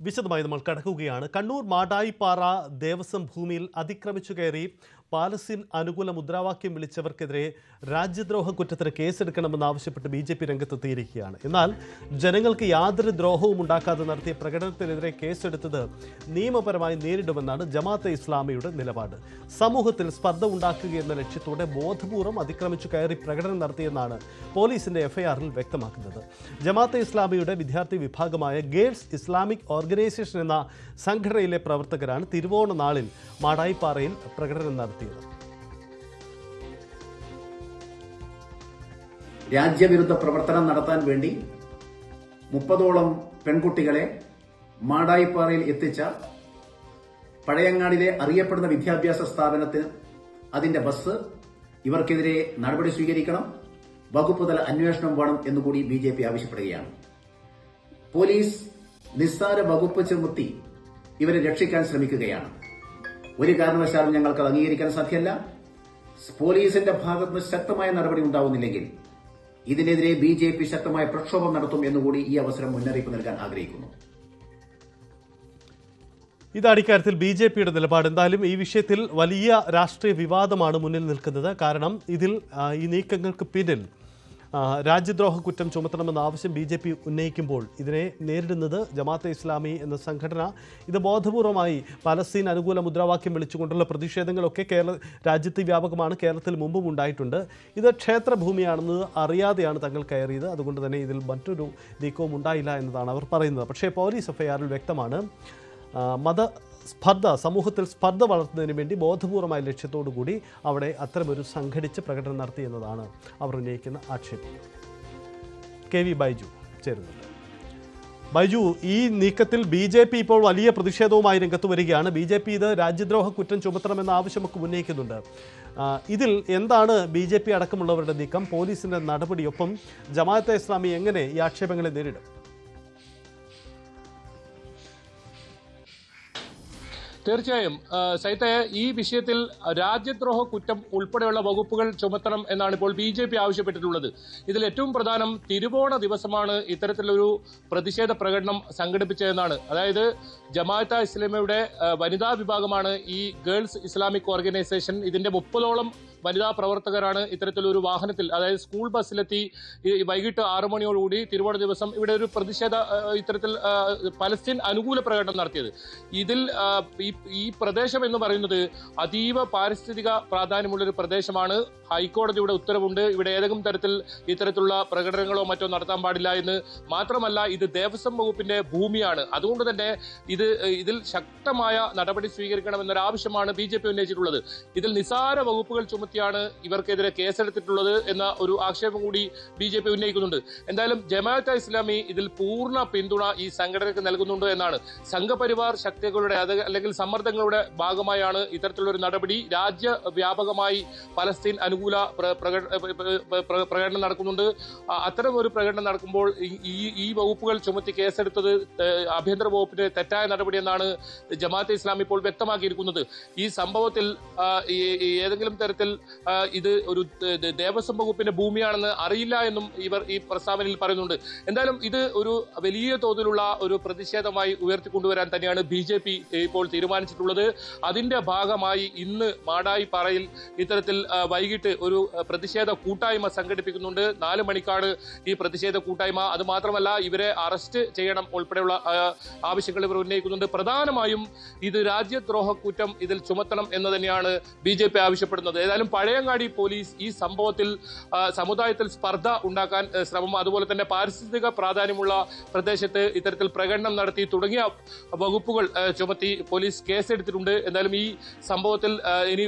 വിശദമായി നമ്മൾ കടക്കുകയാണ്. കണ്ണൂർ മാടായിപ്പാറ ദേവസ്വം ഭൂമിയിൽ അതിക്രമിച്ചു കയറി പാലസ്തീൻ അനുകൂല മുദ്രാവാക്യം വിളിച്ചവർക്കെതിരെ രാജ്യദ്രോഹ കുറ്റത്തിന് കേസെടുക്കണമെന്നാവശ്യപ്പെട്ട് BJP രംഗത്തെത്തിയിരിക്കുകയാണ്. എന്നാൽ ജനങ്ങൾക്ക് യാതൊരു ദ്രോഹവും ഉണ്ടാക്കാതെ നടത്തിയ പ്രകടനത്തിനെതിരെ കേസെടുത്തത് നിയമപരമായി നേരിടുമെന്നാണ് ജമാഅത്തെ ഇസ്ലാമിയുടെ നിലപാട്. സമൂഹത്തിൽ സ്പർദ്ധ ഉണ്ടാക്കുകയെന്ന ലക്ഷ്യത്തോടെ ബോധപൂർവം അതിക്രമിച്ചു കയറി പ്രകടനം നടത്തിയെന്നാണ് പോലീസിന്റെ FIRൽ വ്യക്തമാക്കുന്നത്. ജമാഅത്തെ ഇസ്ലാമിയുടെ വിദ്യാർത്ഥി വിഭാഗമായ ഗേൾസ് ഇസ്ലാമിക് ഓർഗനൈസേഷൻ എന്ന സംഘടനയിലെ പ്രവർത്തകരാണ് തിരുവോണ നാളിൽ മാടായിപ്പാറയിൽ പ്രകടനം നടത്തിയത്. രാജ്യവിരുദ്ധ പ്രവർത്തനം നടത്താൻ വേണ്ടി 30ഓളം പെൺകുട്ടികളെ മാടായിപ്പാറയിൽ എത്തിച്ച പഴയങ്ങാടിലെ അറിയപ്പെടുന്ന വിദ്യാഭ്യാസ സ്ഥാപനത്തിന് അതിന്റെ ബസ് ഇവർക്കെതിരെ നടപടി സ്വീകരിക്കണം, വകുപ്പ് തല അന്വേഷണം വേണം എന്നുകൂടി BJP ആവശ്യപ്പെടുകയാണ്. പോലീസ് നിസ്സാര വകുപ്പ് ചുമത്തി ഇവരെ രക്ഷിക്കാൻ ശ്രമിക്കുകയാണ്. ഒരു കാരണവശാലും ഞങ്ങൾക്ക് അത് അംഗീകരിക്കാൻ സാധ്യമല്ല. പോലീസിന്റെ ഭാഗത്ത് ശക്തമായ നടപടി ഉണ്ടാവുന്നില്ലെങ്കിൽ ഇതിനെതിരെ BJP ശക്തമായ പ്രക്ഷോഭം നടത്തും എന്നുകൂടി ഈ അവസരം മുന്നറിയിപ്പ് നൽകാൻ ആഗ്രഹിക്കുന്നു. ഇതാണ് ഇക്കാര്യത്തിൽ BJPയുടെ നിലപാട്. എന്തായാലും ഈ വിഷയത്തിൽ വലിയ രാഷ്ട്രീയ വിവാദമാണ് മുന്നിൽ നിൽക്കുന്നത്. കാരണം ഇതിൽ ഈ നീക്കങ്ങൾക്ക് പിന്നിൽ രാജ്യദ്രോഹ കുറ്റം ചുമത്തണമെന്ന ആവശ്യം BJP ഉന്നയിക്കുമ്പോൾ ഇതിനെ നേരിടുന്നത് ജമാഅത്തെ ഇസ്ലാമി എന്ന സംഘടന. ഇത് ബോധപൂർവമായി പലസ്തീൻ അനുകൂല മുദ്രാവാക്യം വിളിച്ചുകൊണ്ടുള്ള പ്രതിഷേധങ്ങളൊക്കെ രാജ്യത്ത് വ്യാപകമാണ്. കേരളത്തിൽ മുമ്പും ഉണ്ടായിട്ടുണ്ട്. ഇത് ക്ഷേത്രഭൂമിയാണെന്ന് അറിയാതെയാണ് തങ്ങൾ കയറിയത്. അതുകൊണ്ട് തന്നെ ഇതിൽ മറ്റൊരു നീക്കവും ഉണ്ടായില്ല എന്നതാണ് അവർ പറയുന്നത്. പക്ഷേ പോലീസ് FIRൽ വ്യക്തമാണ്, സമൂഹത്തിൽ സ്പർദ്ധ വളർത്തുന്നതിന് വേണ്ടി ബോധപൂർവമായ ലക്ഷ്യത്തോടു കൂടി അവിടെ അത്തരമൊരു സംഘടിച്ച് പ്രകടനം നടത്തി എന്നതാണ് അവർ ഉന്നയിക്കുന്ന ആക്ഷേപം. KV ബൈജു ചേരുന്നുണ്ട്. ബൈജു, ഈ നീക്കത്തിൽ BJP ഇപ്പോൾ വലിയ പ്രതിഷേധവുമായി രംഗത്ത് വരികയാണ്. BJP ഇത് രാജ്യദ്രോഹ കുറ്റം ചുമത്തണമെന്ന ആവശ്യമൊക്കെ ഉന്നയിക്കുന്നുണ്ട്. ഇതിൽ എന്താണ് BJP അടക്കമുള്ളവരുടെ നീക്കം? പോലീസിന്റെ നടപടിയൊപ്പം ജമാഅത്തെ ഇസ്ലാമി എങ്ങനെ ഈ ആക്ഷേപങ്ങളെ നേരിടും? തീർച്ചയായും സൈത്തെ, ഈ വിഷയത്തിൽ രാജ്യദ്രോഹ കുറ്റം ഉൾപ്പെടെയുള്ള വകുപ്പുകൾ ചുമത്തണം എന്നാണ് ഇപ്പോൾ BJP ആവശ്യപ്പെട്ടിട്ടുള്ളത്. ഇതിൽ ഏറ്റവും പ്രധാനം തിരുവോണ ദിവസമാണ് ഇത്തരത്തിലൊരു പ്രതിഷേധ പ്രകടനം സംഘടിപ്പിച്ചതെന്നാണ്. അതായത് ജമാഅത്തെ ഇസ്ലാമിയുടെ വനിതാ വിഭാഗമാണ് ഈ ഗേൾസ് ഇസ്ലാമിക് ഓർഗനൈസേഷൻ. ഇതിന്റെ 30ഓളം വനിതാ പ്രവർത്തകരാണ് ഇത്തരത്തിലൊരു വാഹനത്തിൽ, അതായത് സ്കൂൾ ബസ്സിലെത്തി വൈകിട്ട് 6 മണിയോടുകൂടി തിരുവോണ ദിവസം ഇവിടെ ഒരു പ്രതിഷേധ ഇത്തരത്തിൽ പലസ്തീൻ അനുകൂല പ്രകടനം നടത്തിയത്. ഇതിൽ ഈ പ്രദേശം എന്ന് പറയുന്നത് അതീവ പാരിസ്ഥിതിക പ്രാധാന്യമുള്ളൊരു പ്രദേശമാണ്. ഹൈക്കോടതിയുടെ ഉത്തരവുണ്ട്, ഇവിടെ ഏതെങ്കിലും തരത്തിൽ ഇത്തരത്തിലുള്ള പ്രകടനങ്ങളോ മറ്റോ നടത്താൻ പാടില്ല എന്ന്. മാത്രമല്ല ഇത് ദേവസ്വം വകുപ്പിന്റെ ഭൂമിയാണ്. അതുകൊണ്ട് തന്നെ ഇതിൽ ശക്തമായ നടപടി സ്വീകരിക്കണമെന്നൊരാവശ്യമാണ് BJP ഉന്നയിച്ചിട്ടുള്ളത്. ഇതിൽ നിസാര വകുപ്പുകൾ ചുമത്തിയാണ് ഇവർക്കെതിരെ കേസെടുത്തിട്ടുള്ളത് എന്ന ഒരു ആക്ഷേപം കൂടി BJP ഉന്നയിക്കുന്നുണ്ട്. എന്തായാലും ജമാഅത്തെ ഇസ്ലാമി ഇതിൽ പൂർണ്ണ പിന്തുണ ഈ സംഘടനയ്ക്ക് നൽകുന്നുണ്ട് എന്നാണ്. സംഘപരിവാർ ശക്തികളുടെ അല്ലെങ്കിൽ സമ്മർദ്ദങ്ങളുടെ ഭാഗമായാണ് ഇത്തരത്തിലുള്ള ഒരു നടപടി. രാജ്യവ്യാപകമായി പലസ്തീൻ അനുകൂല പ്രകടനം നടക്കുന്നുണ്ട്. അത്തരം ഒരു പ്രകടനം നടക്കുമ്പോൾ ഈ വകുപ്പുകൾ ചുമത്തി കേസെടുത്തത് ആഭ്യന്തര വകുപ്പിന്റെ തെറ്റായ നടപടി എന്നാണ് ജമാഅത്തെ ഇസ്ലാമി ഇപ്പോൾ വ്യക്തമാക്കിയിരിക്കുന്നത്. ഈ സംഭവത്തിൽ ഏതെങ്കിലും തരത്തിൽ ഇത് ഒരു ദേവസ്വം വകുപ്പിന്റെ ഭൂമിയാണെന്ന് അറിയില്ല എന്നും ഇവർ ഈ പ്രസ്താവനയിൽ പറയുന്നുണ്ട്. എന്തായാലും ഇത് ഒരു വലിയ തോതിലുള്ള ഒരു പ്രതിഷേധമായി ഉയർത്തിക്കൊണ്ടുവരാൻ തന്നെയാണ് BJP ഇപ്പോൾ തീരുമാനിച്ചിട്ടുള്ളത്. അതിന്റെ ഭാഗമായി ഇന്ന് മാടായിപ്പാറയിൽ ഇത്തരത്തിൽ വൈകിട്ട് ഒരു പ്രതിഷേധ കൂട്ടായ്മ സംഘടിപ്പിക്കുന്നുണ്ട്. 4 മണിക്കാണ് ഈ പ്രതിഷേധ കൂട്ടായ്മ. അത് മാത്രമല്ല ഇവരെ അറസ്റ്റ് ചെയ്യണം ഉൾപ്പെടെയുള്ള ആവശ്യങ്ങൾ ഇവർ ഉന്നയിക്കുന്നുണ്ട്. പ്രധാനമായും ഇത് രാജ്യദ്രോഹ കുറ്റം ഇതിൽ ചുമത്തണം എന്ന് തന്നെയാണ് BJP ആവശ്യപ്പെടുന്നത്. ഏതായാലും പഴയങ്ങാടി പോലീസ് ഈ സംഭവത്തിൽ സമുദായത്തിൽ സ്പർദ്ധ ഉണ്ടാക്കാൻ ശ്രമം, അതുപോലെ തന്നെ പാരിസ്ഥിതിക പ്രാധാന്യമുള്ള പ്രദേശത്ത് ഇത്തരത്തിൽ പ്രകടനം നടത്തി തുടങ്ങിയ വകുപ്പുകൾ ചുമത്തി പോലീസ് കേസെടുത്തിട്ടുണ്ട്. എന്തായാലും ഈ സംഭവത്തിൽ ഇനി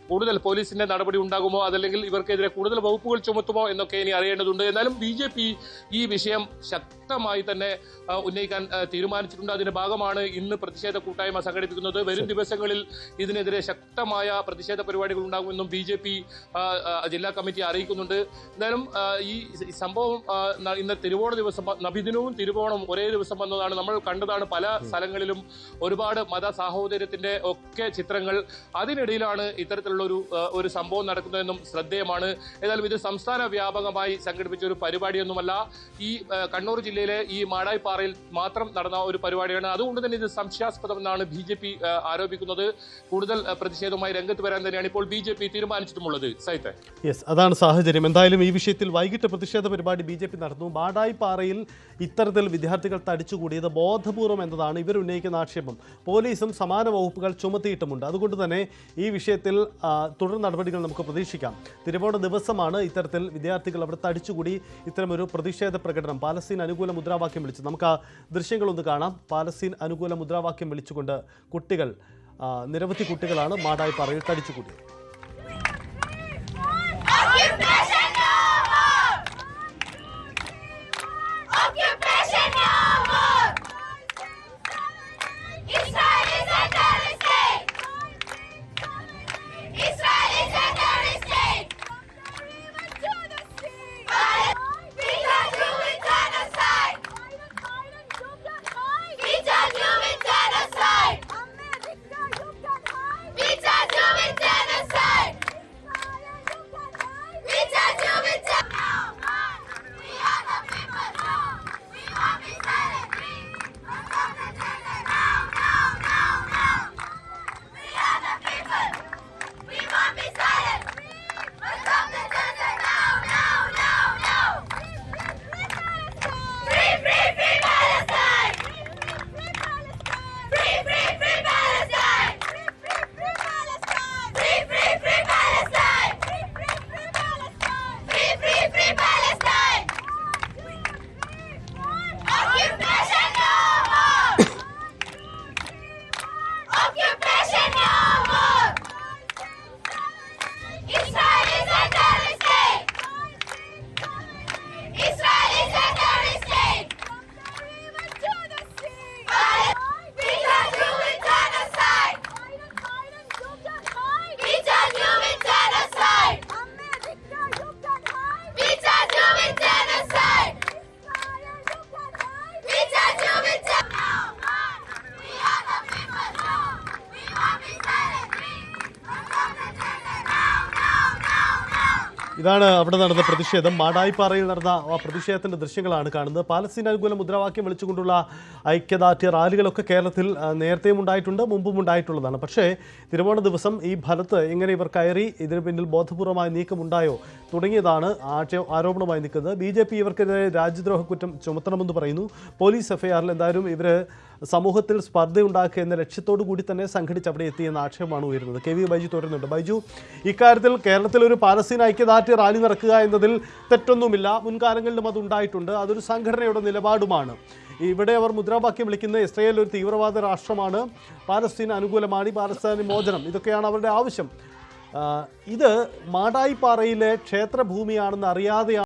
കൂടുതൽ പോലീസിന്റെ നടപടി ഉണ്ടാകുമോ, അതല്ലെങ്കിൽ ഇവർക്കെതിരെ കൂടുതൽ വകുപ്പുകൾ ചുമത്തുമോ എന്നൊക്കെ ഇനി അറിയേണ്ടതുണ്ട്. എന്നാലും BJP ഈ വിഷയം ശക്തമായി തന്നെ ഉന്നയിക്കാൻ തീരുമാനിച്ചിട്ടുണ്ട്. അതിന്റെ ഭാഗമാണ് ഇന്ന് പ്രതിഷേധ കൂട്ടായ്മ സംഘടിപ്പിക്കുന്നത്. വരും ദിവസങ്ങളിൽ ഇതിനെതിരെ ശക്തമായ പ്രതിഷേധ പരിപാടികൾ ഉണ്ടാകുമെന്നും BJP ജില്ലാ കമ്മിറ്റി അറിയിക്കുന്നുണ്ട്. എന്തായാലും ഈ സംഭവം ഇന്ന് തിരുവോണ ദിവസം നബിദിനവും തിരുവോണവും ഒരേ ദിവസം വന്നതാണ്. നമ്മൾ കണ്ടതാണ് പല സ്ഥലങ്ങളിലും ഒരുപാട് മത സാഹോദര്യത്തിന്റെ ഒക്കെ ചിത്രങ്ങൾ. അതിനിടയിലാണ് ഇത്തരത്തിലുള്ള ഒരു സംഭവം നടക്കുന്നതെന്നും ശ്രദ്ധേയമാണ്. ഏതായാലും ഇത് സംസ്ഥാന വ്യാപകമായി സംഘടിപ്പിച്ച ഒരു പരിപാടിയൊന്നുമല്ല. ഈ കണ്ണൂർ ജില്ലയിലെ ഈ മാടായിപ്പാറയിൽ മാത്രം നടന്ന ഒരു പരിപാടിയാണ്. അതുകൊണ്ട് തന്നെ ഇത് സംശയാസ്പദമെന്നാണ് BJP ആരോപിക്കുന്നത്. കൂടുതൽ പ്രതിഷേധവുമായി രംഗത്ത് വരാൻ തന്നെയാണ് ഇപ്പോൾ BJP തീരുമാനിച്ചിട്ടുമുള്ളത്. സൈത്തെ, യെസ്, അതാണ് സാഹചര്യം. എന്തായാലും ഈ വിഷയത്തിൽ വൈകിട്ട് പ്രതിഷേധ പരിപാടി BJP നടന്നു. മാടായിപ്പാറയിൽ ഇത്തരത്തിൽ വിദ്യാർത്ഥികൾ തടിച്ചുകൂടിയത് ബോധപൂർവം എന്നതാണ് ഇവർ ഉന്നയിക്കുന്ന ആക്ഷേപം. പോലീസും സമാന വകുപ്പുകൾ ചുമത്തിയിട്ടുമുണ്ട്. അതുകൊണ്ട് തന്നെ ഈ വിഷയത്തിൽ തുടർ നടപടികൾ നമുക്ക് പ്രതീക്ഷിക്കാം. തിരുവോണ ദിവസമാണ് ഇത്തരത്തിൽ വിദ്യാർത്ഥികൾ അവിടെ തടിച്ചുകൂടി ഇത്തരമൊരു പ്രതിഷേധ പ്രകടനം പാലസ്തീൻ അനുകൂല മുദ്രാവാക്യം വിളിച്ചു. നമുക്ക് ആ ദൃശ്യങ്ങളൊന്ന് കാണാം. പാലസ്തീൻ അനുകൂല മുദ്രാവാക്യം വിളിച്ചുകൊണ്ട് കുട്ടികൾ, നിരവധി കുട്ടികളാണ് മാടായിപ്പാറയിൽ തടിച്ചുകൂടിയത്. ഇതാണ് അവിടെ നടന്ന പ്രതിഷേധം. മാടായിപ്പാറയിൽ നടന്ന ആ പ്രതിഷേധത്തിൻ്റെ ദൃശ്യങ്ങളാണ് കാണുന്നത്. പാലസ്തീൻ അനുകൂല മുദ്രാവാക്യം വിളിച്ചുകൊണ്ടുള്ള ഐക്യദാർഢ്യ റാലികളൊക്കെ കേരളത്തിൽ നേരത്തെയും ഉണ്ടായിട്ടുണ്ട്, മുമ്പും ഉണ്ടായിട്ടുള്ളതാണ്. പക്ഷേ തിരുവോണ ദിവസം ഈ ഫലത്ത് എങ്ങനെ ഇവർ കയറി, ഇതിന് പിന്നിൽ ബോധപൂർവമായ നീക്കമുണ്ടായോ തുടങ്ങിയതാണ് ആരോപണമായി നിൽക്കുന്നത്. BJP ഇവർക്കെതിരെ രാജ്യദ്രോഹ കുറ്റം ചുമത്തണമെന്ന് പറയുന്നു. പോലീസ് FIRൽ എന്തായാലും ഇവർ സമൂഹത്തിൽ സ്പർദ്ധയുണ്ടാക്കുക എന്ന ലക്ഷ്യത്തോടു കൂടി തന്നെ സംഘടിച്ച് അവിടെ എത്തിയെന്ന ആക്ഷേപമാണ് ഉയരുന്നത്. KV ബൈജു തുടരുന്നുണ്ട്. ബൈജു, ഇക്കാര്യത്തിൽ കേരളത്തിൽ ഒരു പാലസ്തീൻ ഐക്യദാർഢ്യ റാലി നടക്കുക എന്നതിൽ തെറ്റൊന്നുമില്ല. മുൻകാലങ്ങളിലും അത് ഉണ്ടായിട്ടുണ്ട്. അതൊരു സംഘടനയുടെ നിലപാടുമാണ്. ഇവിടെ അവർ മുദ്രാവാക്യം വിളിക്കുന്ന ഇസ്രായേൽ ഒരു തീവ്രവാദ രാഷ്ട്രമാണ്, പാലസ്തീൻ അനുകൂലമാണ്, പാലസ്തീൻ മോചനം, ഇതൊക്കെയാണ് അവരുടെ ആവശ്യം. ഇത് മാടായിപ്പാറയിലെ ക്ഷേത്രഭൂമിയാണെന്ന് അറിയാതെ